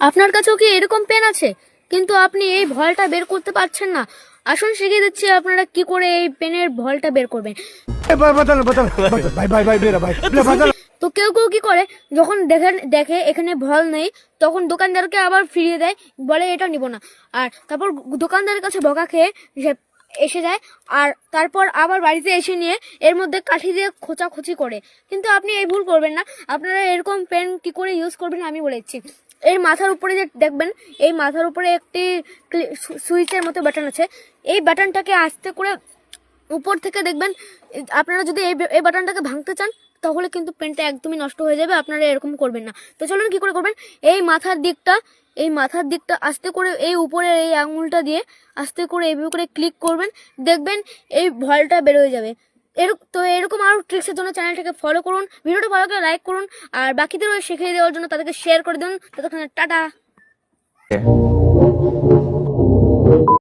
আপনার কাছেও কি এরকম পেন আছে কিন্তু আপনি এই ভলটা বের করতে পারছেন না? আসুন শিখিয়ে দিচ্ছি আপনারা কি করে এই পেনের ভলটা বের করবেন। তো কেউ কেউ কি করে, যখন দেখে এখানে ভল নেই, তখন দোকানদারকে আবার ফিরিয়ে দেয়, বলে এটা নিব না। আর তারপর দোকানদারের কাছে বকা খেয়ে এসে যায়, আর তারপর আবার বাড়িতে এসে নিয়ে এর মধ্যে কাঠি দিয়ে খোঁচাখুচি করে। কিন্তু আপনি এই ভুল করবেন না। আপনারা এরকম পেন কি করে ইউজ করবেন আমি বলেছি। এর মাথার উপরে যে দেখবেন, এই মাথার উপরে একটি সুইচের মতো বাটন আছে। এই বাটনটাকে আস্তে করে উপর থেকে দেখবেন। আপনারা যদি এই বাটনটাকে ভাঙতে চান তাহলে কিন্তু পেনটা একদমই নষ্ট হয়ে যাবে। আপনারা এরকম করবেন না। তো চলুন কি করে করবেন। এই মাথার দিকটা আস্তে করে এই উপরের এই আঙুলটা দিয়ে আস্তে করে এইভাবে করে ক্লিক করবেন, দেখবেন এই ভলটা বের হয়ে যাবে। এরকম আরো ট্রিক্সের জন্য চ্যানেলটাকে ফলো করুন, ভিডিওটা ভালো করে লাইক করুন, আর বাকিদেরও শিখিয়ে দেওয়ার জন্য তাদেরকে শেয়ার করে দিন। ততক্ষণে টাটা।